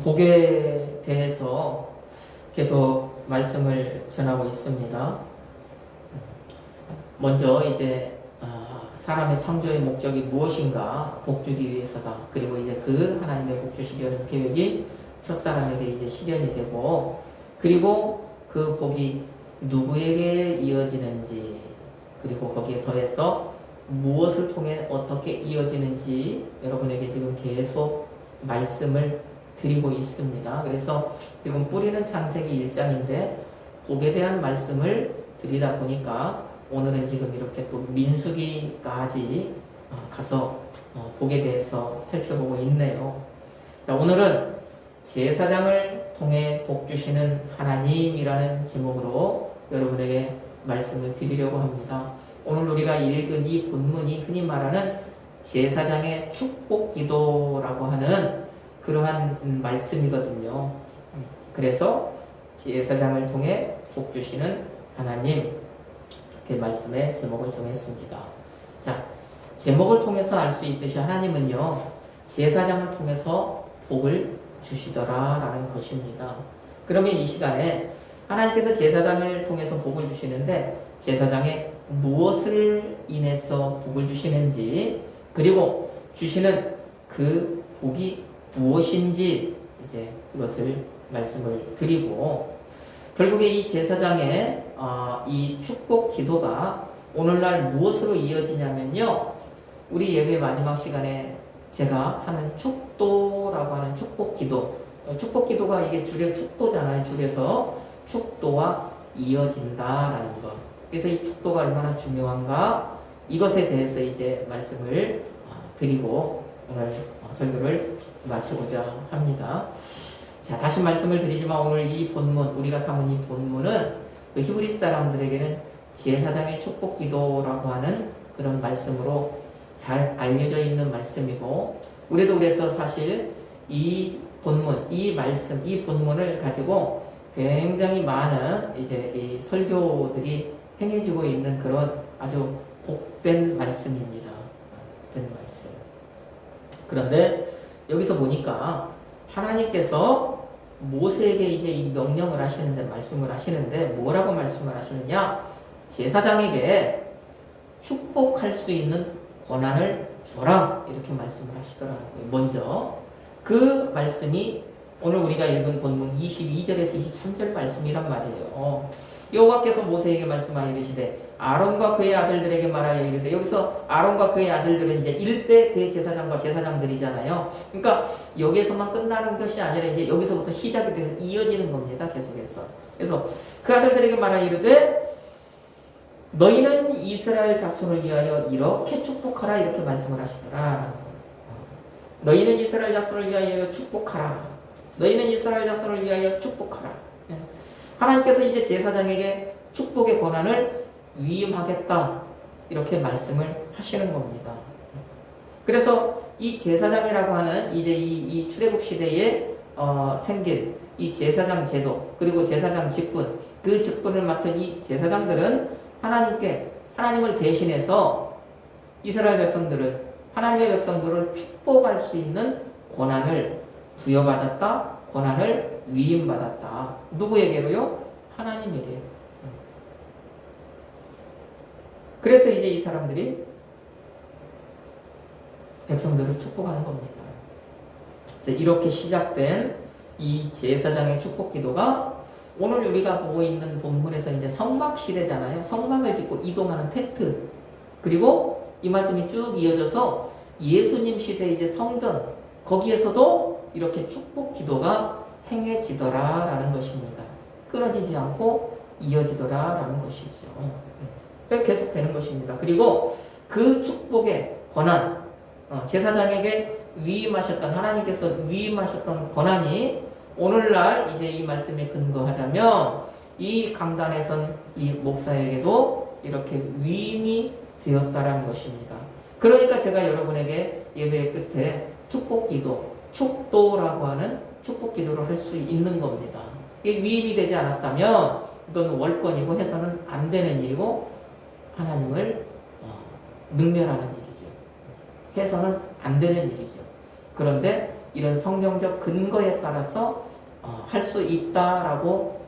복에 대해서 계속 말씀을 전하고 있습니다. 먼저 이제 사람의 창조의 목적이 무엇인가, 복 주기 위해서다. 그리고 이제 그 하나님의 복 주시려는 계획이 첫사람에게 이제 실현이 되고, 그리고 그 복이 누구에게 이어지는지, 그리고 거기에 더해서 무엇을 통해 어떻게 이어지는지 여러분에게 지금 계속 말씀을 드리고 있습니다. 그래서 지금 뿌리는 창세기 1장인데 복에 대한 말씀을 드리다 보니까 오늘은 지금 이렇게 또 민수기까지 가서 복에 대해서 살펴보고 있네요. 자, 오늘은 제사장을 통해 복 주시는 하나님이라는 제목으로 여러분에게 말씀을 드리려고 합니다. 오늘 우리가 읽은 이 본문이 흔히 말하는 제사장의 축복 기도라고 하는 그러한 말씀이거든요. 그래서 제사장을 통해 복 주시는 하나님, 이렇게 말씀의 제목을 정했습니다. 자, 제목을 통해서 알 수 있듯이 하나님은요, 제사장을 통해서 복을 주시더라라는 것입니다. 그러면 이 시간에 하나님께서 제사장을 통해서 복을 주시는데 제사장에 무엇을 인해서 복을 주시는지, 그리고 주시는 그 복이 무엇인지 이제 이것을 말씀을 드리고, 결국에 이 제사장의 이 축복 기도가 오늘날 무엇으로 이어지냐면요, 우리 예배 마지막 시간에 제가 하는 축도라고 하는 축복 기도, 축복 기도가 이게 줄여 축도잖아요. 줄여서 축도와 이어진다라는 것. 그래서 이 축도가 얼마나 중요한가, 이것에 대해서 이제 말씀을 드리고 오늘 설교를 마치고자 합니다. 자, 다시 말씀을 드리지만 오늘 이 본문, 우리가 삼은 이 본문은 그 히브리 사람들에게는 제사장의 축복 기도라고 하는 그런 말씀으로 잘 알려져 있는 말씀이고, 우리도 그래서 사실 이 본문, 이 말씀, 이 본문을 가지고 굉장히 많은 이제 이 설교들이 행해지고 있는 그런 아주 복된 말씀입니다. 복된 말씀. 그런데 여기서 보니까 하나님께서 모세에게 이제 이 명령을 하시는데, 말씀을 하시는데 뭐라고 말씀을 하시느냐? 제사장에게 축복할 수 있는 권한을 줘라, 이렇게 말씀을 하시더라고요. 먼저 그 말씀이 오늘 우리가 읽은 본문 22절에서 23절 말씀이란 말이에요. 여호와께서 모세에게 말씀하여 이르시되 아론과 그의 아들들에게 말하여 이르되, 여기서 아론과 그의 아들들은 이제 1대 대제사장과 제사장들이잖아요. 그러니까 여기에서만 끝나는 것이 아니라 이제 여기서부터 시작이 돼서 이어지는 겁니다. 계속해서. 그래서 그 아들들에게 말하여 이르되 너희는 이스라엘 자손을 위하여 이렇게 축복하라, 이렇게 말씀을 하시더라. 너희는 이스라엘 자손을 위하여 축복하라. 너희는 이스라엘 자손을 위하여 축복하라. 하나님께서 이제 제사장에게 축복의 권한을 위임하겠다, 이렇게 말씀을 하시는 겁니다. 그래서 이 제사장이라고 하는 이제 이 출애굽 시대에 생긴 이 제사장 제도, 그리고 제사장 직분, 그 직분을 맡은 이 제사장들은 하나님을 대신해서 이스라엘 백성들을, 하나님의 백성들을 축복할 수 있는 권한을 부여받았다, 권한을 위임받았다. 누구에게로요? 하나님에게. 그래서 이제 이 사람들이 백성들을 축복하는 겁니다. 그래서 이렇게 시작된 이 제사장의 축복 기도가 오늘 우리가 보고 있는 본문에서 이제 성막 시대잖아요. 성막을 짓고 이동하는 텐트, 그리고 이 말씀이 쭉 이어져서 예수님 시대 이제 성전, 거기에서도 이렇게 축복 기도가 행해지더라라는 것입니다. 끊어지지 않고 이어지더라라는 것이죠. 계속 되는 것입니다. 그리고 그 축복의 권한, 제사장에게 위임하셨던, 하나님께서 위임하셨던 권한이 오늘날 이제 이 말씀에 근거하자면 이 강단에선 이 목사에게도 이렇게 위임이 되었다라는 것입니다. 그러니까 제가 여러분에게 예배 끝에 축복기도, 축도라고 하는 축복기도를 할 수 있는 겁니다. 이게 위임이 되지 않았다면 이건 월권이고 해서는 안 되는 일이고 하나님을 능멸하는 일이죠. 해서는 안 되는 일이죠. 그런데 이런 성경적 근거에 따라서 할 수 있다라고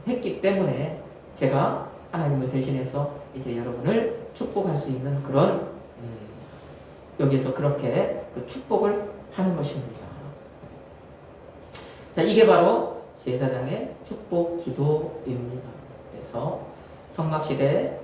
했기 때문에 제가 하나님을 대신해서 이제 여러분을 축복할 수 있는 그런 여기서 그렇게 그 축복을 하는 것입니다. 자, 이게 바로 제사장의 축복 기도입니다. 그래서 성막시대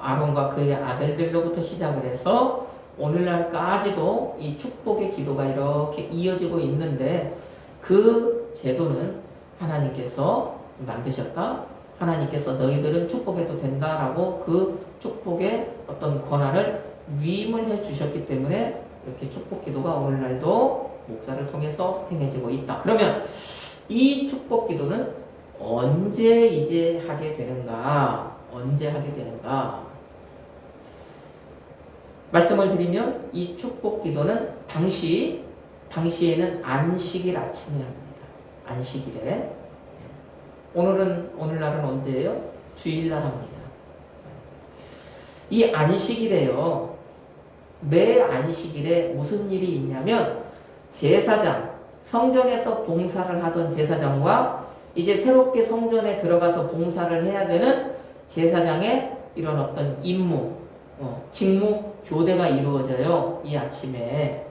아론과 그의 아들들로부터 시작을 해서 오늘날까지도 이 축복의 기도가 이렇게 이어지고 있는데 그 제도는 하나님께서 만드셨다. 하나님께서 너희들은 축복해도 된다라고 그 축복의 어떤 권한을 위임을 주셨기 때문에 이렇게 축복 기도가 오늘날도 목사를 통해서 행해지고 있다. 그러면 이 축복 기도는 언제 이제 하게 되는가? 언제 하게 되는가? 말씀을 드리면 이 축복 기도는 당시에는 안식일 아침에 합니다. 안식일에. 오늘날은 언제예요? 주일날 합니다. 이 안식일에요. 매 안식일에 무슨 일이 있냐면 제사장, 성전에서 봉사를 하던 제사장과 이제 새롭게 성전에 들어가서 봉사를 해야 되는 제사장의 이런 어떤 임무, 직무 교대가 이루어져요. 이 아침에.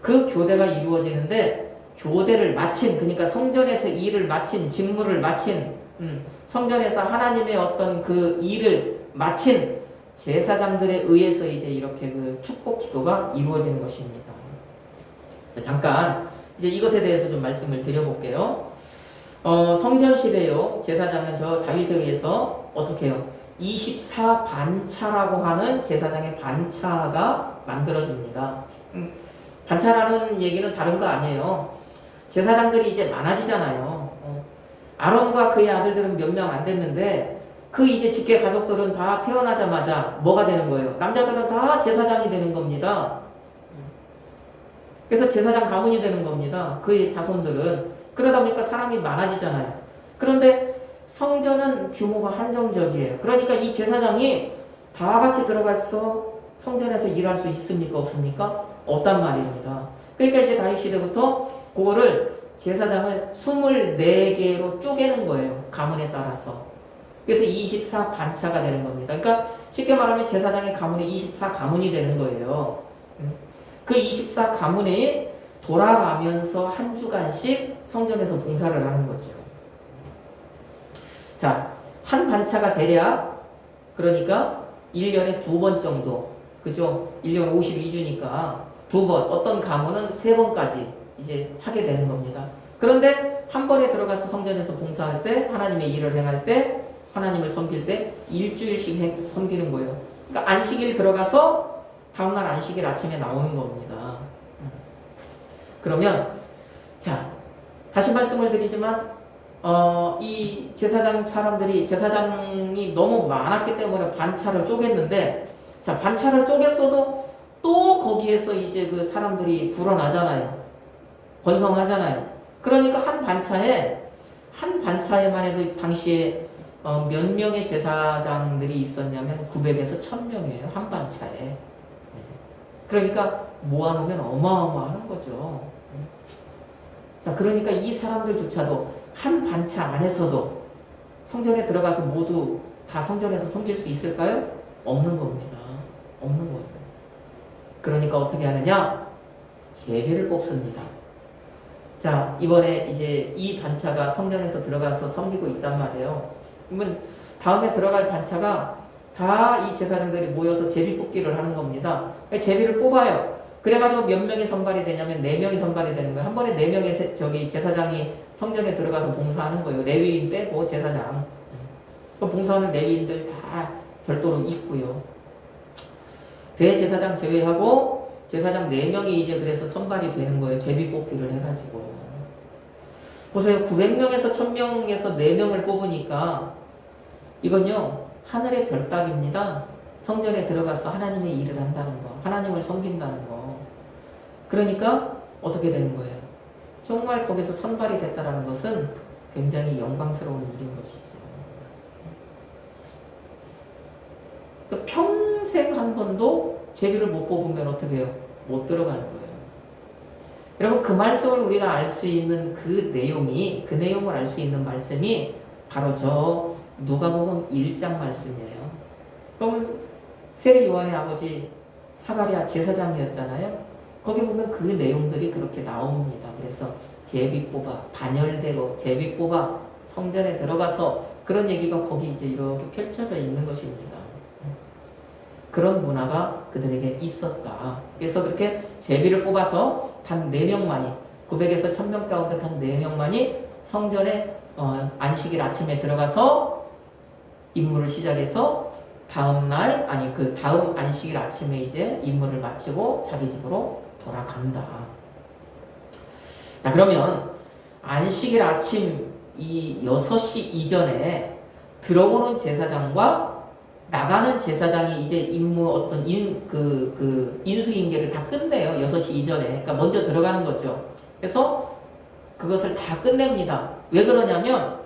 그 교대가 이루어지는데 교대를 마친, 그러니까 성전에서 일을 마친, 직무를 마친, 성전에서 하나님의 어떤 그 일을 마친 제사장들에 의해서 이제 이렇게 그 축복 기도가 이루어지는 것입니다. 잠깐 이제 이것에 대해서 좀 말씀을 드려볼게요. 성전 시대요. 제사장은 저 다윗에 의해서 어떻게 해요? 24반차라고 하는 제사장의 반차가 만들어집니다. 반차라는 얘기는 다른 거 아니에요. 제사장들이 이제 많아지잖아요. 아론과 그의 아들들은 몇 명 안 됐는데 그 이제 직계 가족들은 다 태어나자마자 뭐가 되는 거예요? 남자들은 다 제사장이 되는 겁니다. 그래서 제사장 가문이 되는 겁니다. 그의 자손들은. 그러다 보니까 사람이 많아지잖아요. 그런데 성전은 규모가 한정적이에요. 그러니까 이 제사장이 다 같이 들어가서 성전에서 일할 수 있습니까? 없습니까? 없단 말입니다. 그러니까 이제 다윗 시대부터 그거를 제사장을 24개로 쪼개는 거예요. 가문에 따라서. 그래서 24반차가 되는 겁니다. 그러니까 쉽게 말하면 제사장의 가문이 24가문이 되는 거예요. 그 24가문이 돌아가면서 한 주간씩 성전에서 봉사를 하는 거죠. 자, 한 반차가 대략 그러니까 1년에 2번 정도, 그죠? 1년 52주니까 2번, 어떤 가문은 3번까지 이제 하게 되는 겁니다. 그런데 한 번에 들어가서 성전에서 봉사할 때, 하나님의 일을 행할 때, 하나님을 섬길 때 일주일씩 섬기는 거예요. 그러니까 안식일 들어가서 다음날 안식일 아침에 나오는 겁니다. 그러면 자, 다시 말씀을 드리지만 이 제사장이 너무 많았기 때문에 반차를 쪼갰는데, 자, 반차를 쪼갰어도 또 거기에서 이제 그 사람들이 불어나잖아요. 번성하잖아요. 그러니까 한 반차에만 해도 당시에 몇 명의 제사장들이 있었냐면 900에서 1000명이에요. 한 반차에. 그러니까 모아놓으면 어마어마한 거죠. 자, 그러니까 이 사람들조차도 한 반차 안에서도 성전에 들어가서 모두 다 성전에서 섬길 수 있을까요? 없는 겁니다. 없는 거예요. 그러니까 어떻게 하느냐? 제비를 뽑습니다. 자, 이번에 이제 이 반차가 성전에서 들어가서 섬기고 있단 말이에요. 그러면 다음에 들어갈 반차가 다 이 제사장들이 모여서 제비 뽑기를 하는 겁니다. 제비를 뽑아요. 그래가지고 몇 명이 선발이 되냐면 4명이 선발이 되는 거예요. 한 번에 4명의 제사장이 성전에 들어가서 봉사하는 거예요. 레위인 빼고 제사장. 봉사하는 레위인들 다 별도로 있고요. 대제사장 제외하고 제사장 4명이 이제 그래서 선발이 되는 거예요. 제비 뽑기를 해가지고. 보세요. 900명에서 1000명에서 4명을 뽑으니까 이건요. 하늘의 별따기입니다. 성전에 들어가서 하나님의 일을 한다는 거. 하나님을 섬긴다는 거. 그러니까 어떻게 되는 거예요? 정말 거기서 선발이 됐다는 것은 굉장히 영광스러운 일인 것이죠. 평생 한 번도 제비를 못 뽑으면 어떻게 해요? 못 들어가는 거예요. 여러분 그 말씀을 우리가 알 수 있는 그 내용을 알 수 있는 말씀이 바로 저 누가복음 1장 말씀이에요. 그러면 세례 요한의 아버지 사가랴 제사장이었잖아요. 거기 보면 그 내용들이 그렇게 나옵니다. 그래서 제비 뽑아 반열대로 제비 뽑아 성전에 들어가서 그런 얘기가 거기 이제 이렇게 펼쳐져 있는 것입니다. 그런 문화가 그들에게 있었다. 그래서 그렇게 제비를 뽑아서 단 4명만이 900에서 1000명 가운데 단 4명만이 성전에 안식일 아침에 들어가서 임무를 시작해서 다음 안식일 아침에 이제 임무를 마치고 자기 집으로 돌아간다. 자, 그러면 안식일 아침 이 6시 이전에 들어오는 제사장과 나가는 제사장이 이제 임무 인수인계를 다 끝내요. 6시 이전에. 그러니까 먼저 들어가는 거죠. 그래서 그것을 다 끝냅니다. 왜 그러냐면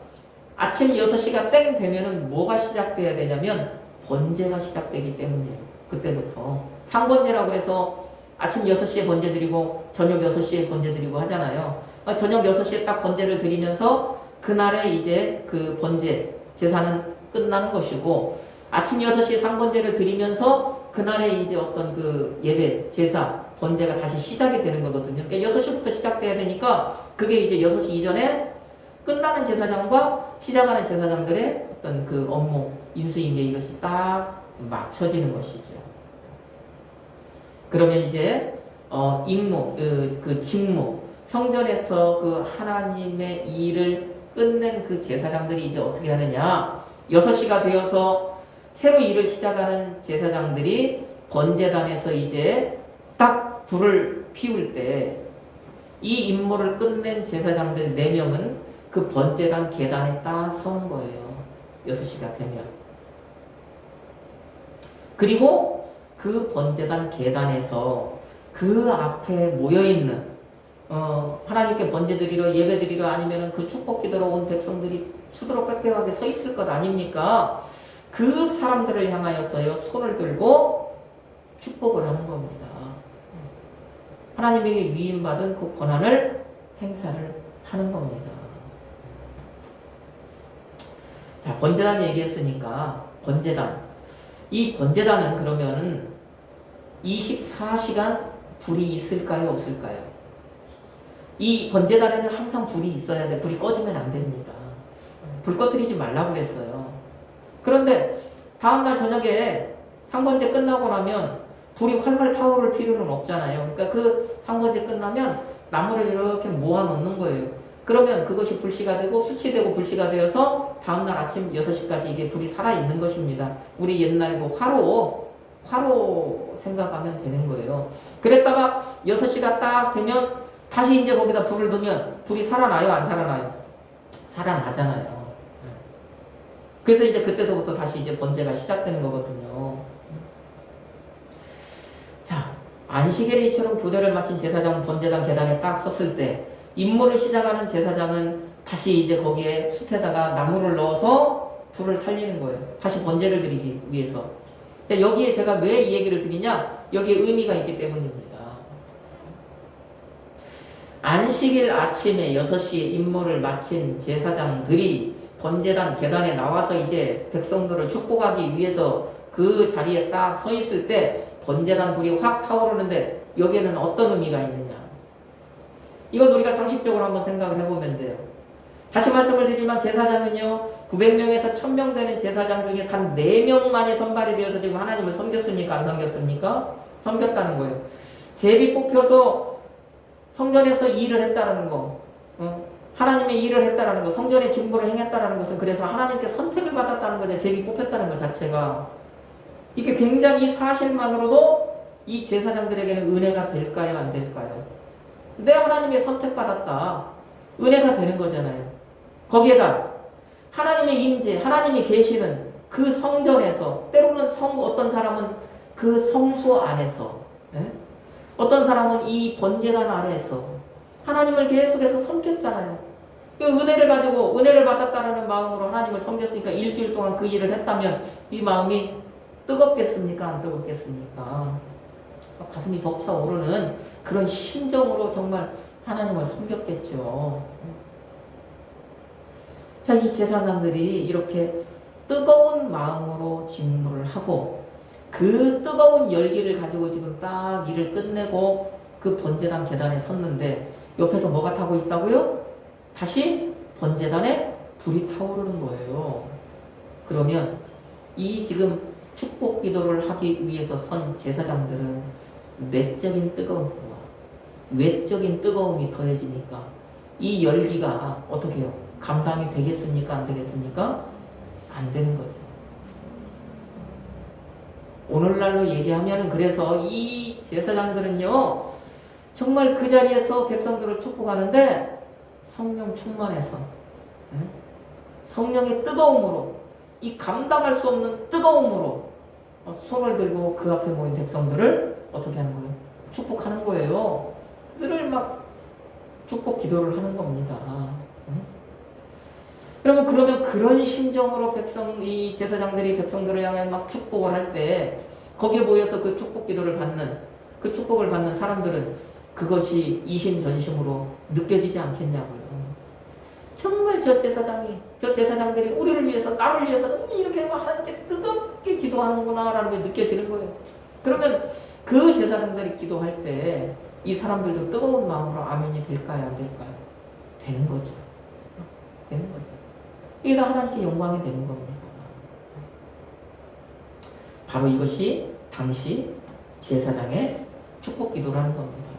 아침 6시가 땡 되면은 뭐가 시작돼야 되냐면 번제가 시작되기 때문이에요. 그때부터. 상번제라고 해서 아침 6시에 번제 드리고 저녁 6시에 번제 드리고 하잖아요. 저녁 6시에 딱 번제를 드리면서 그날에 이제 그 번제 제사는 끝나는 것이고 아침 6시에 상번제를 드리면서 그날에 이제 어떤 그 예배, 제사, 번제가 다시 시작이 되는 거거든요. 그러니까 6시부터 시작돼야 되니까 그게 이제 6시 이전에 끝나는 제사장과 시작하는 제사장들의 어떤 그 업무, 인수인계 이것이 싹 맞춰지는 것이죠. 그러면 이제 임무, 그 직무, 성전에서 그 하나님의 일을 끝낸 그 제사장들이 이제 어떻게 하느냐? 6시가 되어서 새로 일을 시작하는 제사장들이 번제단에서 이제 딱 불을 피울 때 이 임무를 끝낸 제사장들 4명은 그 번제단 계단에 딱 서는 거예요. 6시가 되면. 그리고 그 번제단 계단에서 그 앞에 모여있는 하나님께 번제 드리러 예배 드리러 아니면 그 축복 기도로 온 백성들이 수두룩 빽빽하게 서 있을 것 아닙니까? 그 사람들을 향하여서요 손을 들고 축복을 하는 겁니다. 하나님에게 위임받은 그 권한을 행사를 하는 겁니다. 자, 번제단 얘기했으니까 번제단. 이 번제단은 그러면 24시간 불이 있을까요? 없을까요? 이 번제단에는 항상 불이 있어야 돼. 불이 꺼지면 안 됩니다. 불 꺼뜨리지 말라고 그랬어요. 그런데 다음날 저녁에 상번제 끝나고 나면 불이 활활 타오를 필요는 없잖아요. 그러니까 그 상번제 끝나면 나무를 이렇게 모아놓는 거예요. 그러면 그것이 불씨가 되고 수치되고 불씨가 되어서 다음날 아침 6시까지 이게 불이 살아있는 것입니다. 우리 옛날 뭐 화로 생각하면 되는 거예요. 그랬다가 6시가 딱 되면 다시 이제 거기다 불을 넣으면 불이 살아나요? 안 살아나요? 살아나잖아요. 그래서 이제 그때서부터 다시 이제 번제가 시작되는 거거든요. 자, 안식일처럼 교대를 마친 제사장은 번제단 계단에 딱 섰을 때 임무를 시작하는 제사장은 다시 이제 거기에 숯에다가 나무를 넣어서 불을 살리는 거예요. 다시 번제를 드리기 위해서. 여기에 제가 왜 이 얘기를 드리냐? 여기에 의미가 있기 때문입니다. 안식일 아침에 6시에 임무를 마친 제사장들이 번제단 계단에 나와서 이제 백성들을 축복하기 위해서 그 자리에 딱 서 있을 때 번제단 불이 확 타오르는데 여기에는 어떤 의미가 있느냐? 이건 우리가 상식적으로 한번 생각을 해보면 돼요. 다시 말씀을 드리지만 제사장은요 900명에서 1000명 되는 제사장 중에 단 4명만이 선발이 되어서 지금 하나님을 섬겼습니까? 안 섬겼습니까? 섬겼다는 거예요. 제비 뽑혀서 성전에서 일을 했다는 거, 하나님의 일을 했다는 거, 성전의 직무를 행했다는 것은 그래서 하나님께 선택을 받았다는 거죠. 제비 뽑혔다는 것 자체가. 이게 굉장히 이 사실만으로도 이 제사장들에게는 은혜가 될까요? 안 될까요? 내 하나님의 선택받았다. 은혜가 되는 거잖아요. 거기에다 하나님의 임재, 하나님이 계시는 그 성전에서 때로는 어떤 사람은 그 성소 안에서 어떤 사람은 이 번제단 아래에서 하나님을 계속해서 섬겼잖아요. 그 은혜를 가지고 은혜를 받았다는 마음으로 하나님을 섬겼으니까 일주일 동안 그 일을 했다면 이 마음이 뜨겁겠습니까? 안 뜨겁겠습니까? 가슴이 벅차오르는 그런 심정으로 정말 하나님을 섬겼겠죠. 자, 이 제사장들이 이렇게 뜨거운 마음으로 직무를 하고 그 뜨거운 열기를 가지고 지금 딱 일을 끝내고 그 번제단 계단에 섰는데 옆에서 뭐가 타고 있다고요? 다시 번제단에 불이 타오르는 거예요. 그러면 이 지금 축복 기도를 하기 위해서 선 제사장들은 내적인 뜨거움과 외적인 뜨거움이 더해지니까 이 열기가 어떻게 해요? 감당이 되겠습니까? 안 되겠습니까? 안 되는 거죠. 오늘날로 얘기하면 그래서 이 제사장들은요 정말 그 자리에서 백성들을 축복하는데 성령 충만해서 성령의 뜨거움으로 이 감당할 수 없는 뜨거움으로 손을 들고 그 앞에 모인 백성들을 어떻게 하는 거예요? 축복하는 거예요. 그들을 막 축복 기도를 하는 겁니다. 여러분 그러면 그런 심정으로 이 제사장들이 백성들을 향해 막 축복을 할 때 거기에 모여서 그 축복 기도를 받는 그 축복을 받는 사람들은 그것이 이심전심으로 느껴지지 않겠냐고요. 정말 저 제사장들이 우리를 위해서 나를 위해서 이렇게 하나님께 뜨겁게 기도하는구나라는 게 느껴지는 거예요. 그러면 그 제사장들이 기도할 때 이 사람들도 뜨거운 마음으로 아멘이 될까요? 안 될까요? 되는 거죠. 되는 거죠. 이게 다 하나님께 영광이 되는 겁니다. 바로 이것이 당시 제사장의 축복 기도라는 겁니다.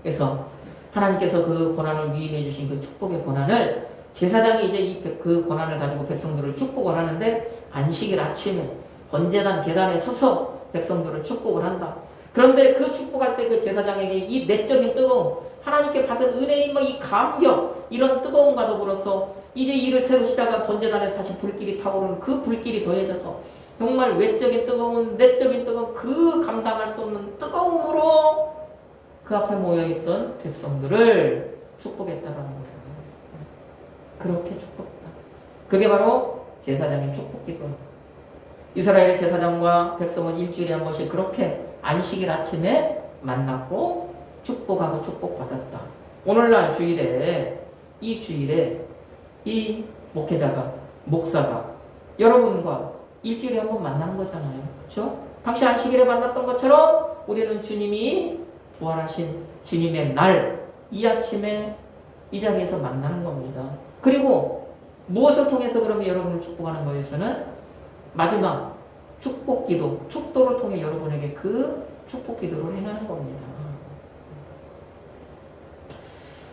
그래서 하나님께서 그 고난을 위임해 주신 그 축복의 고난을 제사장이 이제 그 고난을 가지고 백성들을 축복을 하는데 안식일 아침에 번제단 계단에 서서 백성들을 축복을 한다. 그런데 그 축복할 때 그 제사장에게 이 내적인 뜨거움, 하나님께 받은 은혜인 이 감격, 이런 뜨거움과 더불어서 이제 일을 새로 시작한 번제단에 다시 불길이 타오르는 그 불길이 더해져서 정말 외적인 뜨거움, 내적인 뜨거움, 그 감당할 수 없는 뜨거움으로 그 앞에 모여있던 백성들을 축복했다라는 거예요. 그렇게 축복했다. 그게 바로 제사장의 축복 기도예요. 이스라엘의 제사장과 백성은 일주일에 한 번씩 그렇게 안식일 아침에 만났고 축복하고 축복받았다. 오늘날 주일에 이 목회자가 목사가 여러분과 일주일에 한 번 만나는 거잖아요. 그렇죠? 당시 안식일에 만났던 것처럼 우리는 주님이 부활하신 주님의 날 이 아침에 이 자리에서 만나는 겁니다. 그리고 무엇을 통해서 그러면 여러분을 축복하는 거예요? 저는 마지막 축복 기도, 축도를 통해 여러분에게 그 축복 기도를 행하는 겁니다.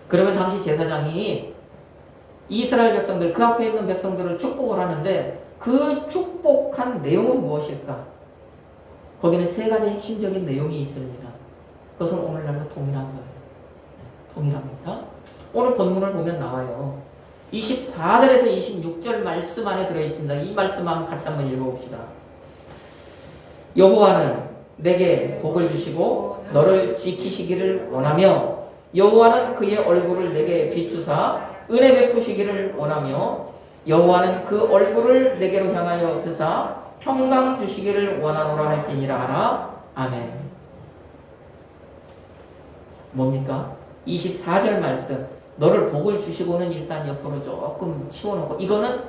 그러면 당시 제사장이 이스라엘 백성들, 그 앞에 있는 백성들을 축복을 하는데 그 축복한 내용은 무엇일까? 거기는 세 가지 핵심적인 내용이 있습니다. 그것은 오늘날과 동일한 거예요. 동일합니다. 오늘 본문을 보면 나와요. 24절에서 26절 말씀 안에 들어있습니다. 이 말씀 한번 같이 한번 읽어봅시다. 여호와는 내게 복을 주시고 너를 지키시기를 원하며 여호와는 그의 얼굴을 내게 비추사 은혜 베푸시기를 원하며 여호와는 그 얼굴을 내게로 향하여 드사 평강 주시기를 원하노라 할지니라 하라. 아멘. 뭡니까? 24절 말씀. 너를 복을 주시고는 일단 옆으로 조금 치워놓고 이거는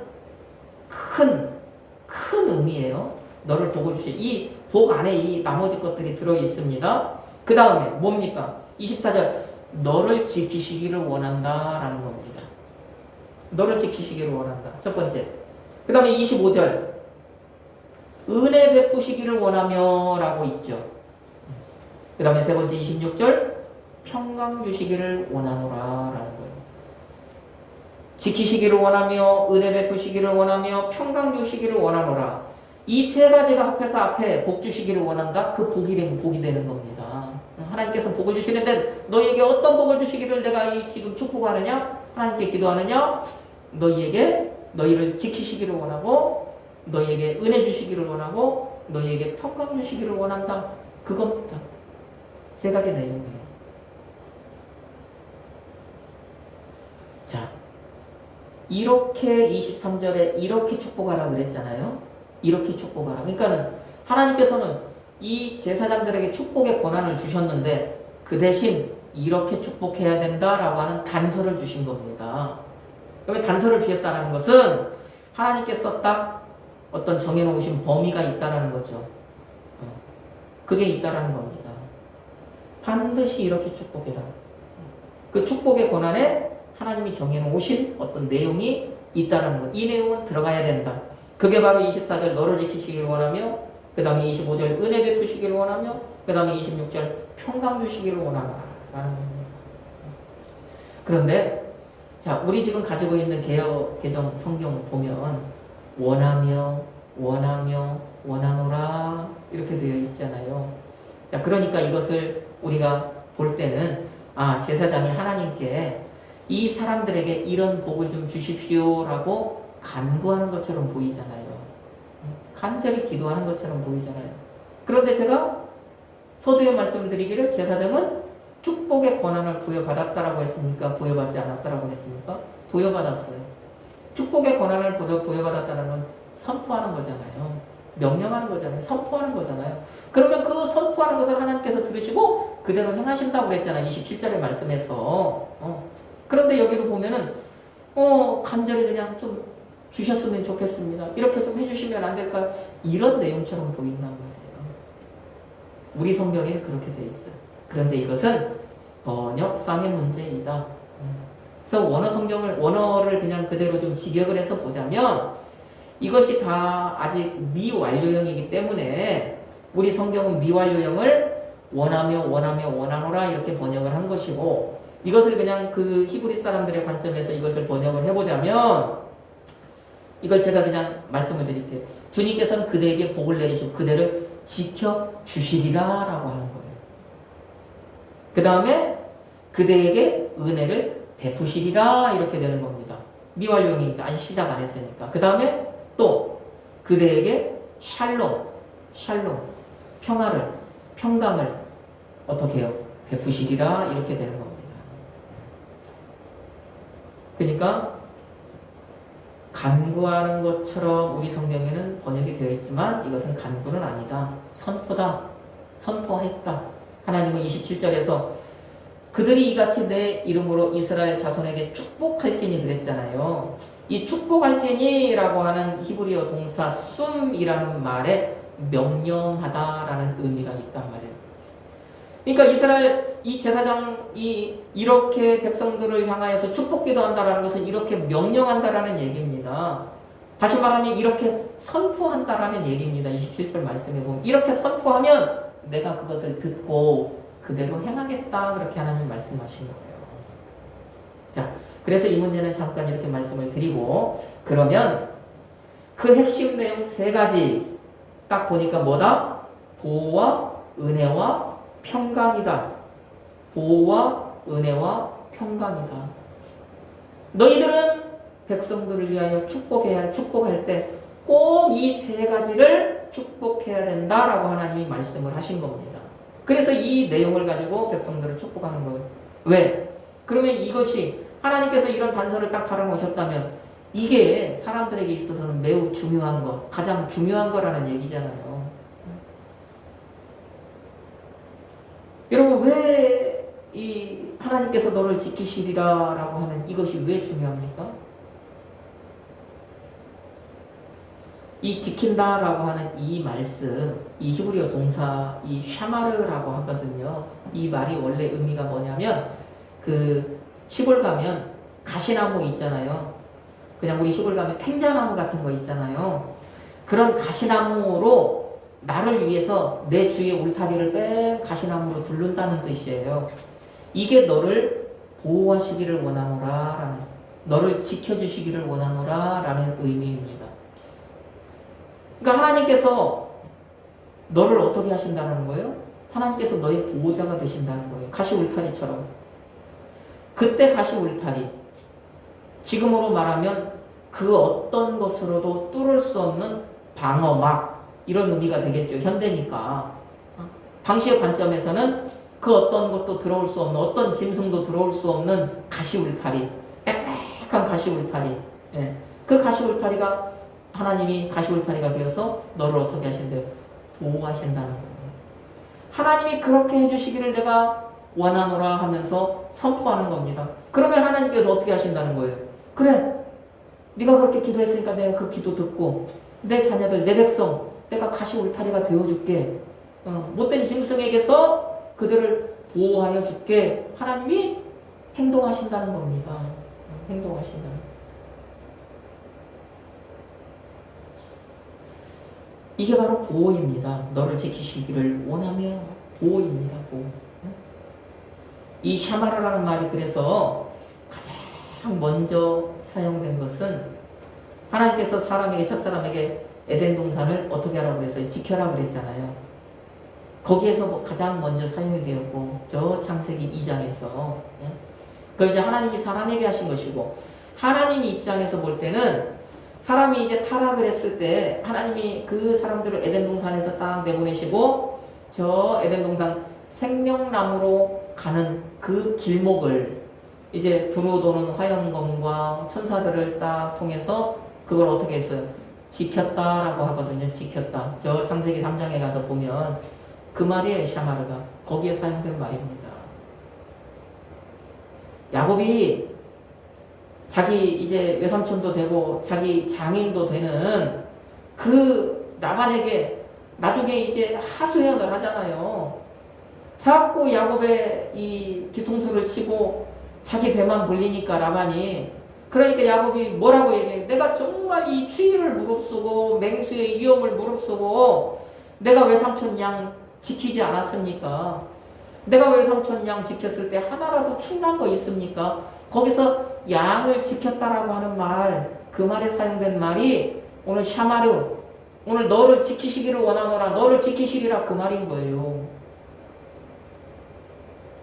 큰 의미예요. 너를 복을 주시. 이 복 안에 이 나머지 것들이 들어 있습니다. 그 다음에 뭡니까? 24절. 너를 지키시기를 원한다라는 겁니다. 너를 지키시기를 원한다. 첫 번째. 그 다음에 25절. 은혜 베푸시기를 원하며 라고 있죠. 그 다음에 세 번째 26절. 평강 주시기를 원하노라 라는 거예요. 지키시기를 원하며 은혜 베푸시기를 원하며 평강 주시기를 원하노라. 이 세 가지가 합해서 앞에 복 주시기를 원한다. 그 복이 되는 겁니다. 하나님께서 복을 주시는데 너희에게 어떤 복을 주시기를 내가 지금 축복하느냐? 하나님께 기도하느냐? 너희를 지키시기를 원하고 너희에게 은혜 주시기를 원하고 너희에게 평강 주시기를 원한다. 그겁니다. 세 가지 내용이에요. 자, 이렇게 23절에 이렇게 축복하라고 그랬잖아요. 이렇게 축복하라. 그러니까는 하나님께서는 이 제사장들에게 축복의 권한을 주셨는데 그 대신 이렇게 축복해야 된다라고 하는 단서를 주신 겁니다. 그러면 단서를 주셨다는 것은 하나님께서 딱 어떤 정해놓으신 범위가 있다라는 거죠. 그게 있다라는 겁니다. 반드시 이렇게 축복해라. 그 축복의 권한에 하나님이 정해놓으신 어떤 내용이 있다라는 것. 이 내용은 들어가야 된다. 그게 바로 24절 너를 지키시기를 원하며 그 다음에 25절 은혜 베푸시기를 원하며 그 다음에 26절 평강 주시기를 원하노라 라는 겁니다. 그런데 자 우리 지금 가지고 있는 개정 성경 보면 원하며 원하노라 이렇게 되어 있잖아요. 자 그러니까 이것을 우리가 볼 때는 제사장이 하나님께 이 사람들에게 이런 복을 좀 주십시오라고 간구하는 것처럼 보이잖아요. 간절히 기도하는 것처럼 보이잖아요. 그런데 제가 서두에 말씀을 드리기를 제사장은 축복의 권한을 부여받았다라고 했습니까? 부여받지 않았다라고 했습니까? 부여받았어요. 축복의 권한을 부여받았다는 건 선포하는 거잖아요. 명령하는 거잖아요. 선포하는 거잖아요. 그러면 그 선포하는 것을 하나님께서 들으시고 그대로 행하신다고 그랬잖아요. 27절의 말씀에서. 그런데 여기로 보면은 간절히 그냥 좀 주셨으면 좋겠습니다. 이렇게 좀 해주시면 안 될까요? 이런 내용처럼 보인단 말이에요. 우리 성경에는 그렇게 돼 있어요. 그런데 이것은 번역상의 문제이다. 그래서 원어를 그냥 그대로 좀 직역을 해서 보자면 이것이 다 아직 미완료형이기 때문에 우리 성경은 미완료형을 원하노라 이렇게 번역을 한 것이고 이것을 그냥 그 히브리 사람들의 관점에서 이것을 번역을 해보자면 이걸 제가 그냥 말씀을 드릴게요. 주님께서는 그대에게 복을 내리시고 그대를 지켜주시리라 라고 하는 거예요. 그 다음에 그대에게 은혜를 베푸시리라 이렇게 되는 겁니다. 미완료형이니까 아직 시작 안 했으니까. 그 다음에 또 그대에게 샬롬 평강을 어떻게 해요? 베푸시리라 이렇게 되는 겁니다. 그러니까 간구하는 것처럼 우리 성경에는 번역이 되어 있지만 이것은 간구는 아니다. 선포다. 선포했다. 하나님은 27절에서 그들이 이같이 내 이름으로 이스라엘 자손에게 축복할지니 그랬잖아요. 이 축복할지니라고 하는 히브리어 동사 숨이라는 말에 명령하다라는 의미가 있단 말이에요. 그러니까 이스라엘 이 제사장이 이렇게 백성들을 향하여서 축복 기도한다라는 것은 이렇게 명령한다라는 얘기입니다. 다시 말하면 이렇게 선포한다라는 얘기입니다. 27절 말씀에 보면 이렇게 선포하면 내가 그것을 듣고 그대로 행하겠다 그렇게 하나님 말씀하신 거예요. 자, 그래서 이 문제는 잠깐 이렇게 말씀을 드리고 그러면 그 핵심 내용 세 가지 딱 보니까 뭐다? 보호와 은혜와 평강이다. 보호와 은혜와 평강이다. 너희들은 백성들을 위하여 축복할 때 꼭 이 세 가지를 축복해야 된다라고 하나님이 말씀을 하신 겁니다. 그래서 이 내용을 가지고 백성들을 축복하는 거예요. 왜? 그러면 이것이 하나님께서 이런 단서를 딱 달아놓으셨다면 이게 사람들에게 있어서는 매우 중요한 것, 가장 중요한 거라는 얘기잖아요. 여러분 왜 이 하나님께서 너를 지키시리라라고 하는 이것이 왜 중요합니까? 이 지킨다라고 하는 이 말씀, 이 히브리어 동사 이 샤마르라고 하거든요. 이 말이 원래 의미가 뭐냐면 그 시골 가면 가시나무 있잖아요. 그냥 우리 시골 가면 탱자나무 같은 거 있잖아요. 그런 가시나무로 나를 위해서 내 주위의 울타리를 뺑 가시나무로 둘른다는 뜻이에요. 이게 너를 보호하시기를 원하노라 라는, 너를 지켜주시기를 원하노라 라는 의미입니다. 그러니까 하나님께서 너를 어떻게 하신다는 거예요? 하나님께서 너의 보호자가 되신다는 거예요. 가시 울타리처럼. 그때 가시 울타리, 지금으로 말하면 그 어떤 것으로도 뚫을 수 없는 방어막, 이런 의미가 되겠죠. 현대니까. 당시의 관점에서는 그 어떤 것도 들어올 수 없는, 어떤 짐승도 들어올 수 없는 가시 울타리, 빽빽한 가시 울타리. 예. 그 가시 울타리가 하나님이 가시 울타리가 되어서 너를 어떻게 하신대요? 보호하신다는 거예요. 하나님이 그렇게 해주시기를 내가 원하노라 하면서 선포하는 겁니다. 그러면 하나님께서 어떻게 하신다는 거예요? 그래, 네가 그렇게 기도했으니까 내가 그 기도 듣고 내 자녀들, 내 백성 내가 가시 울타리가 되어줄게. 못된 짐승에게서 그들을 보호하여 줄게. 하나님이 행동하신다는 겁니다. 행동하신다. 이게 바로 보호입니다. 너를 지키시기를 원하며 보호입니다. 보호. 이 샤마라라는 말이 그래서 가장 먼저 사용된 것은 하나님께서 사람에게, 첫사람에게 에덴 동산을 어떻게 하라고 그랬어요? 지켜라 그랬잖아요. 거기에서 가장 먼저 사용이 되었고, 저 창세기 2장에서 그 이제 하나님이 사람에게 하신 것이고, 하나님 입장에서 볼 때는 사람이 이제 타락을 했을 때 하나님이 그 사람들을 에덴 동산에서 딱 내보내시고 저 에덴 동산 생명나무로 가는 그 길목을 이제 두루 도는 화염검과 천사들을 딱 통해서 그걸 어떻게 했어요? 지켰다라고 하거든요. 지켰다. 저 창세기 3장에 가서 보면 그 말이에요. 샤마르가. 거기에 사용된 말입니다. 야곱이 자기 이제 외삼촌도 되고 자기 장인도 되는 그 라반에게 나중에 이제 하소연을 하잖아요. 자꾸 야곱의 이 뒤통수를 치고 자기 배만 불리니까 라반이, 그러니까 야곱이 뭐라고 얘기해? 내가 정말 이 추위를 무릅쓰고 맹수의 위험을 무릅쓰고 내가 외삼촌 양 지키지 않았습니까? 내가 외삼촌 양 지켰을 때 하나라도 충난 거 있습니까? 거기서 양을 지켰다라고 하는 말, 그 말에 사용된 말이 오늘 샤마르, 오늘 너를 지키시기를 원하노라, 너를 지키시리라, 그 말인 거예요.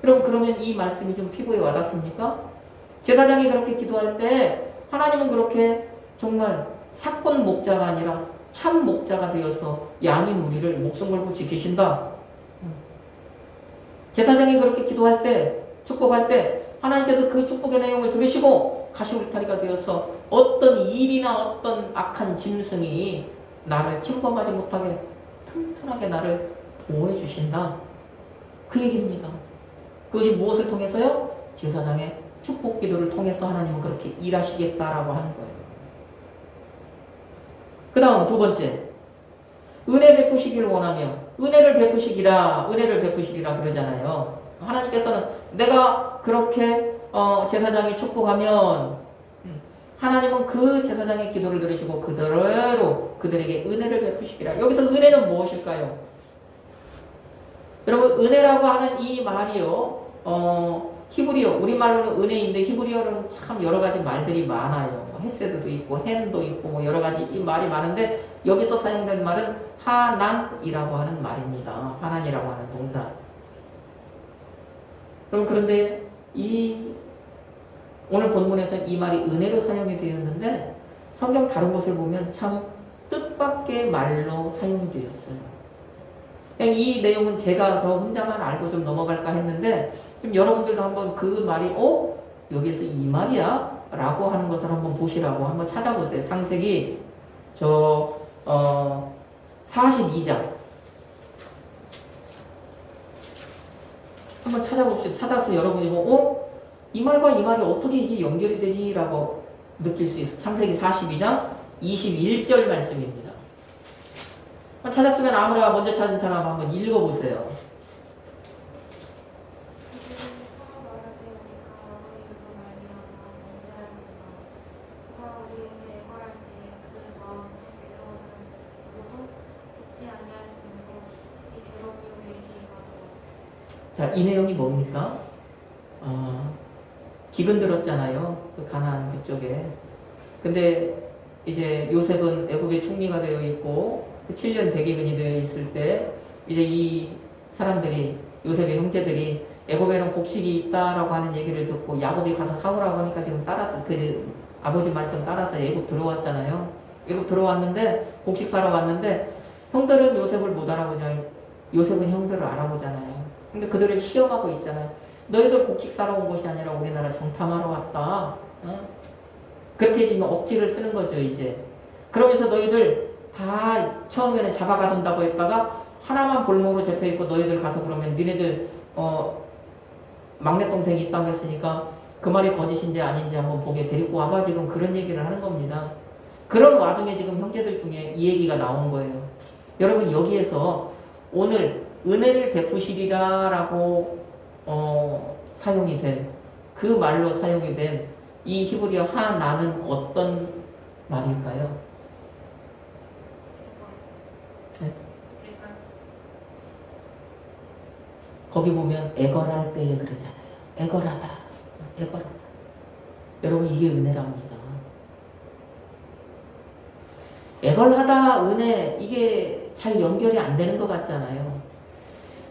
여러분, 그러면 이 말씀이 좀 피부에 와닿습니까? 제사장이 그렇게 기도할 때 하나님은 그렇게 정말 사건 목자가 아니라 참 목자가 되어서 양인 우리를 목숨 걸고 지키신다. 제사장이 그렇게 기도할 때, 축복할 때 하나님께서 그 축복의 내용을 들으시고 가시 울타리가 되어서 어떤 일이나 어떤 악한 짐승이 나를 침범하지 못하게 튼튼하게 나를 보호해 주신다. 그 얘기입니다. 그것이 무엇을 통해서요? 제사장의 축복 기도를 통해서 하나님은 그렇게 일하시겠다라고 하는 거예요. 그 다음 두 번째, 은혜 베푸시기를 원하며 은혜를 베푸시기라, 은혜를 베푸시리라 그러잖아요. 하나님께서는 내가 그렇게 제사장이 축복하면 하나님은 그 제사장의 기도를 들으시고 그대로 그들에게 은혜를 베푸시기라. 여기서 은혜는 무엇일까요? 여러분, 은혜라고 하는 이 말이요, 히브리어, 우리말로는 은혜인데 히브리어로는 참 여러 가지 말들이 많아요. 헤세드도 있고 헨도 있고 뭐 여러 가지 이 말이 많은데 여기서 사용된 말은 하난이라고 하는 말입니다. 하난이라고 하는 동사. 그런데 이 오늘 본문에서 이 말이 은혜로 사용이 되었는데 성경 다른 곳을 보면 참 뜻밖의 말로 사용이 되었어요. 그냥 이 내용은 제가 저 혼자만 알고 좀 넘어갈까 했는데 좀 여러분들도 한번 그 말이 여기에서 이 말이야? 라고 하는 것을 한번 보시라고 한번 찾아보세요. 창세기 42장 한번 찾아봅시다. 찾아서 여러분이 이 말과 이 말이 어떻게 이게 연결이 되지? 라고 느낄 수 있어요. 창세기 42장 21절 말씀입니다. 찾았으면 아무나 먼저 찾은 사람 한번 읽어보세요. 자, 이 내용이 뭡니까? 기근 들었잖아요. 그 가나안 그쪽에. 근데 이제 요셉은 애굽의 총리가 되어 있고 7년 대기근이 되어 있을 때 이제 이 사람들이, 요셉의 형제들이 애굽에는 곡식이 있다라고 하는 얘기를 듣고 야곱이 가서 사오라고 하니까 지금 따라서 그 아버지 말씀 따라서 애굽 들어왔잖아요. 애굽 들어왔는데 곡식 사러 왔는데 형들은 요셉을 못 알아보잖아요. 요셉은 형들을 알아보잖아요. 근데 그들을 시험하고 있잖아요. 너희들 곡식 사러 온 것이 아니라 우리나라 정탐하러 왔다. 그렇게 지금 억지를 쓰는 거죠, 이제. 그러면서 너희들 다 처음에는 잡아가둔다고 했다가 하나만 볼모로 잡혀있고 너희들 가서 그러면 니네들 막내 동생이 있다고 했으니까 그 말이 거짓인지 아닌지 한번 보게 데리고 와봐 지금 그런 얘기를 하는 겁니다. 그런 와중에 지금 형제들 중에 이 얘기가 나온 거예요. 여러분 여기에서 오늘 은혜를 베푸시리라 라고 사용이 된 그 말로 사용이 된 이 히브리어 하나는 어떤 말일까요? 네? 거기 보면 애걸할 때에 그러잖아요. 애걸하다. 애걸하다. 여러분 이게 은혜랍니다. 애걸하다 은혜 이게 잘 연결이 안 되는 것 같잖아요.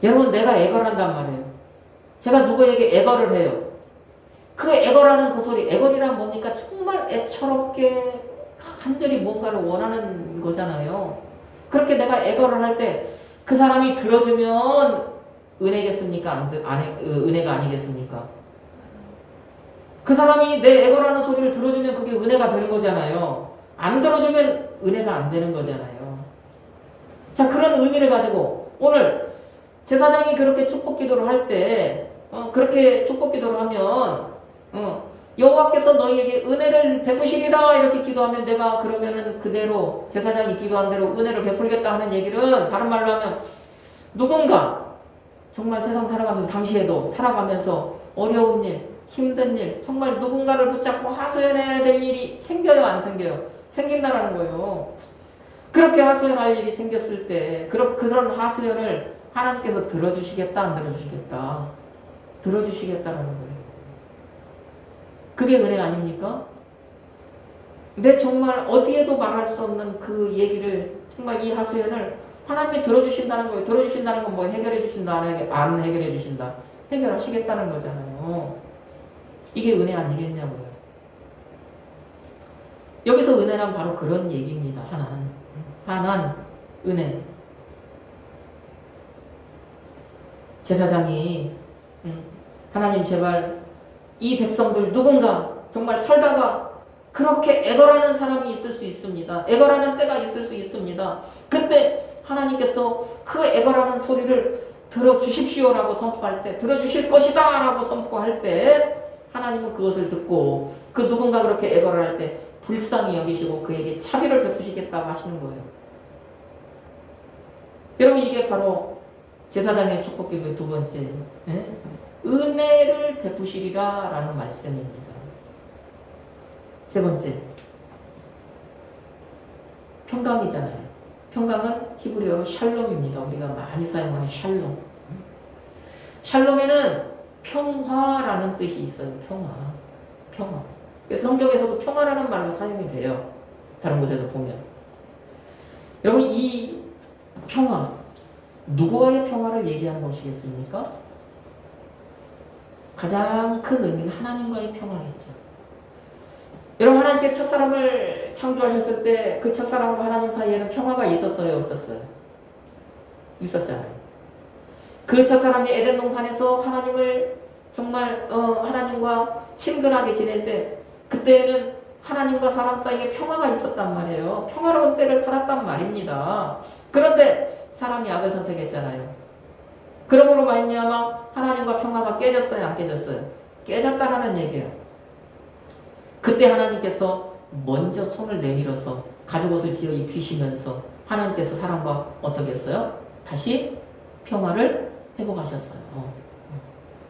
여러분 내가 애걸한단 말이에요. 제가 누구에게 애걸을 해요. 그 애걸하는 그 소리, 애걸이란 뭡니까? 정말 애처롭게 한절이 뭔가를 원하는 거잖아요. 그렇게 내가 애걸을 할 때 그 사람이 들어주면 은혜겠습니까? 은혜가 아니겠습니까? 그 사람이 내 애걸하는 소리를 들어주면 그게 은혜가 되는 거잖아요. 안 들어주면 은혜가 안 되는 거잖아요. 자, 그런 의미를 가지고 오늘 제사장이 그렇게 축복 기도를 할 때, 그렇게 축복 기도를 하면, 여호와께서 너희에게 은혜를 베푸시리라 이렇게 기도하면 내가 그러면은 그대로 제사장이 기도한 대로 은혜를 베풀겠다 하는 얘기는 다른 말로 하면 누군가 정말 세상 살아가면서 당시에도 살아가면서 어려운 일, 힘든 일, 정말 누군가를 붙잡고 하소연해야 될 일이 생겨요, 안 생겨요? 생긴다라는 거예요. 그렇게 하소연할 일이 생겼을 때 그런 하소연을 하나님께서 들어주시겠다, 안 들어주시겠다? 들어주시겠다라는 거예요. 그게 은혜 아닙니까? 내 정말 어디에도 말할 수 없는 그 얘기를 정말 이 하소연을 하나님이 들어주신다는 거예요. 들어주신다는 건 뭐 해결해 주신다, 안 해결해 주신다. 해결하시겠다는 거잖아요. 이게 은혜 아니겠냐고요. 여기서 은혜란 바로 그런 얘기입니다. 하나는 은혜. 제사장이 하나님 제발 이 백성들 누군가 정말 살다가 그렇게 애걸하는 사람이 있을 수 있습니다. 애걸하는 때가 있을 수 있습니다. 그때 하나님께서 그 애걸하는 소리를 들어주십시오라고 선포할 때, 들어주실 것이다 라고 선포할 때 하나님은 그것을 듣고 그 누군가 그렇게 애걸을 할 때 불쌍히 여기시고 그에게 자비를 베푸시겠다고 하시는 거예요. 여러분 이게 바로 제사장의 축복기도의 두 번째 은혜를 베푸시리라 라는 말씀입니다. 세 번째 평강이잖아요. 평강은 히브리어로 샬롬입니다. 우리가 많이 사용하는 샬롬. 샬롬에는 평화라는 뜻이 있어요. 평화. 그래서 성경에서도 평화라는 말로 사용이 돼요. 다른 곳에서 보면. 여러분 이 평화, 누구와의 평화를 얘기하는 것이겠습니까? 가장 큰 의미는 하나님과의 평화겠죠. 여러분 하나님께 첫사람을 창조하셨을 때 그 첫사람과 하나님 사이에는 평화가 있었어요? 없었어요? 있었잖아요. 그 첫사람이 에덴 동산에서 하나님을 정말 하나님과 친근하게 지낼 때 그때는 하나님과 사람 사이에 평화가 있었단 말이에요. 평화로운 때를 살았단 말입니다. 그런데 사람이 악을 선택했잖아요. 그러므로 말미암아 하나님과 평화가 깨졌어요? 안 깨졌어요? 깨졌다라는 얘기예요. 그때 하나님께서 먼저 손을 내밀어서 가죽옷을 지어 입히시면서 하나님께서 사람과 어떻게 했어요? 다시 평화를 회복하셨어요.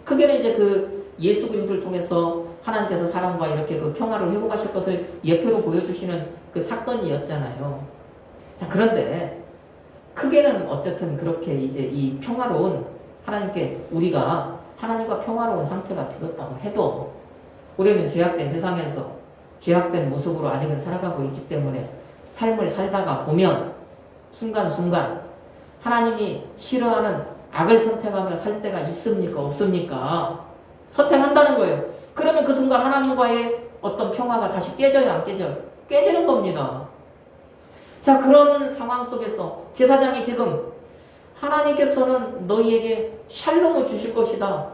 크게는 이제 그 예수 그리스도를 통해서 하나님께서 사람과 이렇게 그 평화를 회복하실 것을 예표로 보여주시는 그 사건이었잖아요. 자, 그런데 크게는 어쨌든 그렇게 이제 이 평화로운 하나님께 우리가 하나님과 평화로운 상태가 되었다고 해도 우리는 죄악된 세상에서 죄악된 모습으로 아직은 살아가고 있기 때문에 삶을 살다가 보면 순간순간 하나님이 싫어하는 악을 선택하며 살 때가 있습니까? 없습니까? 선택한다는 거예요. 그러면 그 순간 하나님과의 어떤 평화가 다시 깨져요? 안 깨져요? 깨지는 겁니다. 자, 그런 상황 속에서 제사장이 지금 하나님께서는 너희에게 샬롬을 주실 것이다.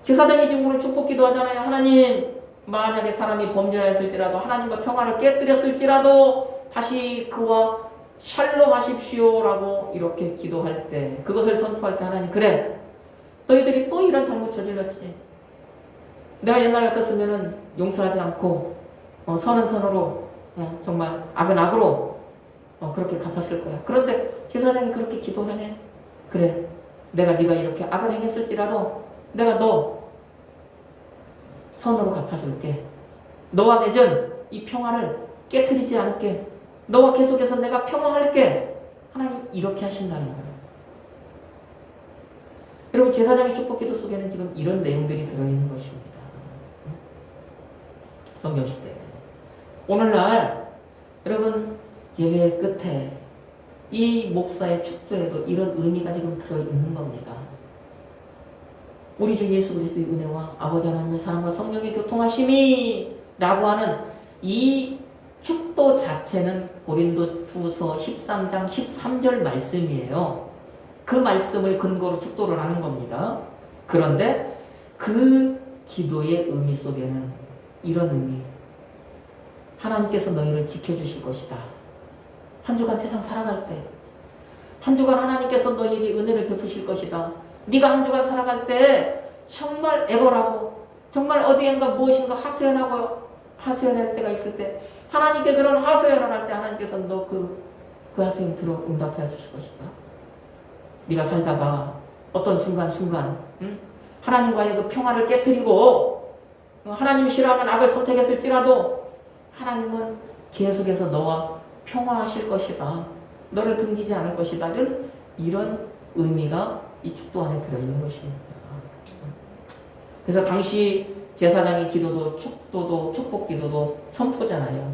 제사장이 지금 오늘 축복 기도하잖아요. 하나님, 만약에 사람이 범죄하였을지라도 하나님과 평화를 깨뜨렸을지라도 다시 그와 샬롬 하십시오라고 이렇게 기도할 때, 그것을 선포할 때 하나님, 그래, 너희들이 또 이런 잘못 저질렀지. 내가 옛날 같았으면은 용서하지 않고 선은 선으로 정말 악은 악으로 그렇게 갚았을 거야. 그런데 제사장이 그렇게 기도하네. 그래, 내가 네가 이렇게 악을 행했을지라도 내가 너 선으로 갚아줄게. 너와 맺은 이 평화를 깨트리지 않을게. 너와 계속해서 내가 평화할게. 하나님 이렇게 하신다는 거예요. 여러분, 제사장의 축복기도 속에는 지금 이런 내용들이 들어있는 것입니다. 성경시대. 오늘날 여러분 예배의 끝에 이 목사의 축도에도 이런 의미가 지금 들어있는 겁니다. 우리 주 예수 그리스도의 은혜와 아버지 하나님의 사랑과 성령의 교통하심이 라고 하는 이 축도 자체는 고린도후서 13장 13절 말씀이에요. 그 말씀을 근거로 축도를 하는 겁니다. 그런데 그 기도의 의미 속에는 이런 의미, 하나님께서 너희를 지켜주실 것이다. 한 주간 세상 살아갈 때, 한 주간 하나님께서 너희에게 은혜를 베푸실 것이다. 네가 한 주간 살아갈 때 정말 애걸하고 정말 어디엔가 무엇인가 하소연할 때가 있을 때, 하나님께 그런 하소연을 할 때 하나님께서 너 그 하소연 들어 응답해 주실 것이다. 네가 살다가 어떤 순간 하나님과의 그 평화를 깨뜨리고 하나님이 싫어하는 악을 선택했을지라도 하나님은 계속해서 너와 평화하실 것이다. 너를 등지지 않을 것이다. 이런 의미가 이 축도 안에 들어있는 것입니다. 그래서 당시 제사장의 기도도 축도도 축복 기도도 선포잖아요.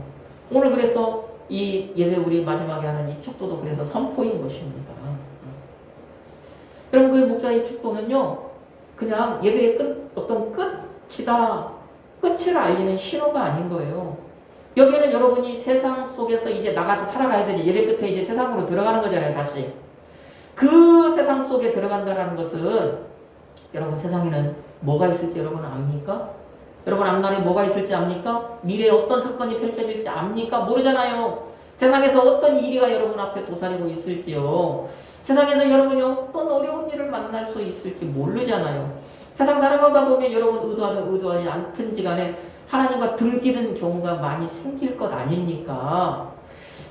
오늘 그래서 이 예배 우리 마지막에 하는 이 축도도 그래서 선포인 것입니다. 여러분, 그 목사의 축도는요, 그냥 예배의 어떤 끝이다, 끝을 알리는 신호가 아닌 거예요. 여기에는 여러분이 세상 속에서 이제 나가서 살아가야 되지, 예배 끝에 이제 세상으로 들어가는 거잖아요, 다시. 그 세상 속에 들어간다는 것은, 여러분 세상에는 뭐가 있을지 여러분 압니까? 여러분 앞날에 뭐가 있을지 압니까? 미래에 어떤 사건이 펼쳐질지 압니까? 모르잖아요. 세상에서 어떤 일이가 여러분 앞에 도사리고 있을지요. 세상에서 여러분이 어떤 어려운 일을 만날 수 있을지 모르잖아요. 세상 살아가다 보면 여러분 의도하든 의도하지 않든지 간에 하나님과 등지는 경우가 많이 생길 것 아닙니까?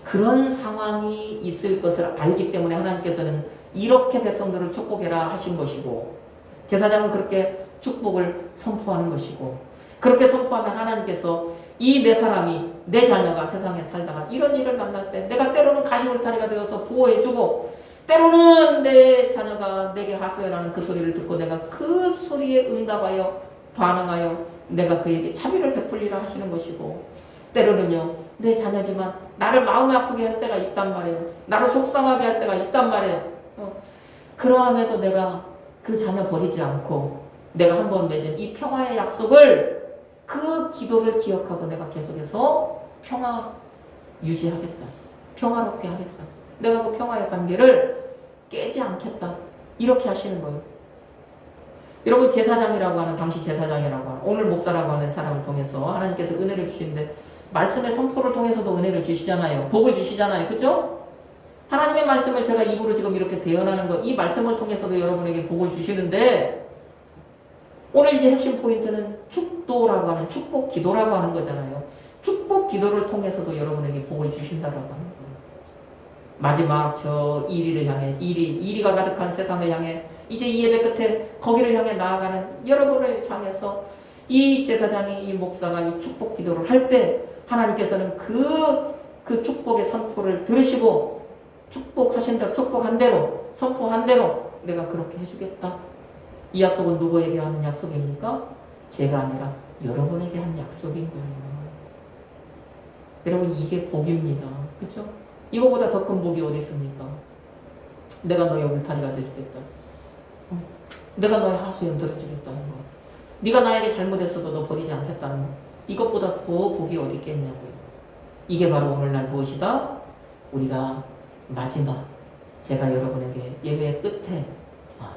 그런 상황이 있을 것을 알기 때문에 하나님께서는 이렇게 백성들을 축복해라 하신 것이고, 제사장은 그렇게 축복을 선포하는 것이고, 그렇게 선포하면 하나님께서 이 내 사람이, 내 자녀가 세상에 살다가 이런 일을 만날 때 내가 때로는 가시울타리가 되어서 보호해주고, 때로는 내 자녀가 내게 하소연하는 그 소리를 듣고 내가 그 소리에 응답하여 반응하여 내가 그에게 자비를 베풀리라 하시는 것이고, 때로는요 내 자녀지만 나를 마음이 아프게 할 때가 있단 말이에요. 나를 속상하게 할 때가 있단 말이에요. 그러함에도 내가 그 자녀 버리지 않고 내가 한번 맺은 이 평화의 약속을, 그 기도를 기억하고 내가 계속해서 평화 유지하겠다. 평화롭게 하겠다. 내가 그 평화의 관계를 깨지 않겠다. 이렇게 하시는 거예요. 여러분, 제사장이라고 하는, 당시 제사장이라고 하는, 오늘 목사라고 하는 사람을 통해서 하나님께서 은혜를 주시는데, 말씀의 선포를 통해서도 은혜를 주시잖아요. 복을 주시잖아요. 그죠? 하나님의 말씀을 제가 입으로 지금 이렇게 대언하는 거, 이 말씀을 통해서도 여러분에게 복을 주시는데, 오늘 이제 핵심 포인트는 축도라고 하는, 축복 기도라고 하는 거잖아요. 축복 기도를 통해서도 여러분에게 복을 주신다라고 하는 거예요. 마지막 저 이리를 향해, 이리가 가득한 세상을 향해, 이제 이 예배 끝에 거기를 향해 나아가는 여러분을 향해서 이 제사장이, 이 목사가 이 축복 기도를 할 때 하나님께서는 그 축복의 선포를 들으시고, 축복하신 대로, 축복한 대로, 선포한 대로 내가 그렇게 해주겠다. 이 약속은 누구에게 하는 약속입니까? 제가 아니라 여러분에게 한 약속인 거예요. 여러분, 이게 복입니다. 그렇죠? 이거보다 더 큰 복이 어디 있습니까? 내가 너의 울타리가 되어주겠다. 내가 너의 하소연 들어주겠다는 거. 네가 나에게 잘못했어도 너 버리지 않겠다는 거. 이것보다 더 복이 어디 있겠냐고요. 이게 바로 오늘날 무엇이다? 우리가 마지막, 제가 여러분에게 예배의 끝에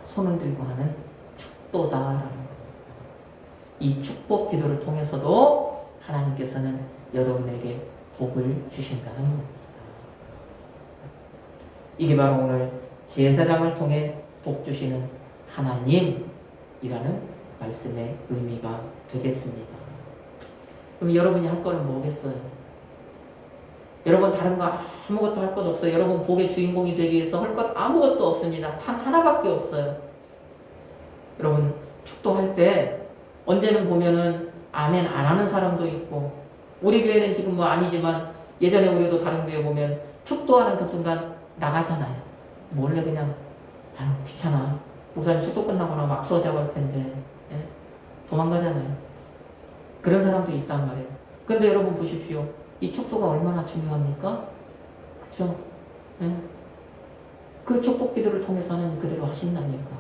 손을 들고 하는 축도다라는 거예요. 이 축복 기도를 통해서도 하나님께서는 여러분에게 복을 주신다는 겁니다. 이게 바로 오늘 제사장을 통해 복 주시는 하나님이라는 말씀의 의미가 되겠습니다. 그럼 여러분이 할 거는 뭐겠어요? 여러분 다른 거 아무것도 할 것 없어요. 여러분 복의 주인공이 되기 위해서 할 것 아무것도 없습니다. 단 하나밖에 없어요. 여러분 축도할 때 언제는 보면은 아멘 안 하는 사람도 있고, 우리 교회는 지금 뭐 아니지만 예전에 우리도 다른 교회 보면 축도하는 그 순간 나가잖아요. 몰래 그냥 귀찮아. 목사님 축도 끝나고 나면 막 수어자고 할 텐데, 예? 도망가잖아요. 그런 사람도 있단 말이에요. 근데 여러분 보십시오. 이 축도가 얼마나 중요합니까? 그쵸? 예? 그 축복 기도를 통해서 하나님 그대로 하신다니까.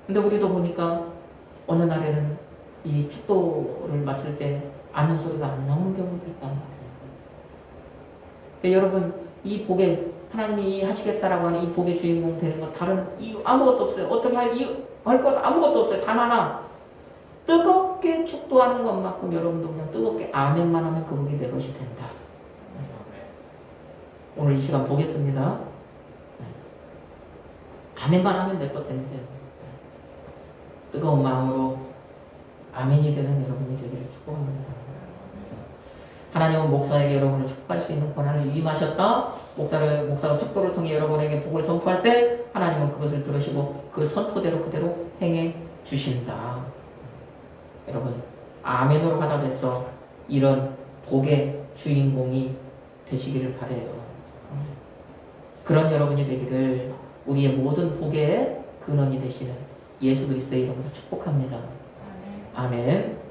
근데 우리도 보니까 어느 날에는 이 축도를 마칠 때 아멘 소리가 안 나오는 경우도 있단 말이에요. 그러니까 여러분 이 복에 하나님이 하시겠다라고 하는 이 복의 주인공 되는 것 다른 이유 아무것도 없어요. 어떻게 할 것 아무것도 없어요. 단 하나 뜨겁게 축도하는 것만큼 여러분도 그냥 뜨겁게 아멘만 하면 그 복이 내 것이 된다. 오늘 이 시간 보겠습니다. 아멘만 하면 내 것 된대요. 뜨거운 마음으로 아멘이 되는 여러분이 되기를 축복합니다. 하나님은 목사에게 여러분을 축복할 수 있는 권한을 위임하셨다. 목사가 축도를 통해 여러분에게 복을 선포할 때 하나님은 그것을 들으시고 그 선포대로 그대로 행해 주신다. 여러분 아멘으로 받아들여서 이런 복의 주인공이 되시기를 바라요. 그런 여러분이 되기를 우리의 모든 복의 근원이 되시는 예수 그리스도의 이름으로 축복합니다. 아멘.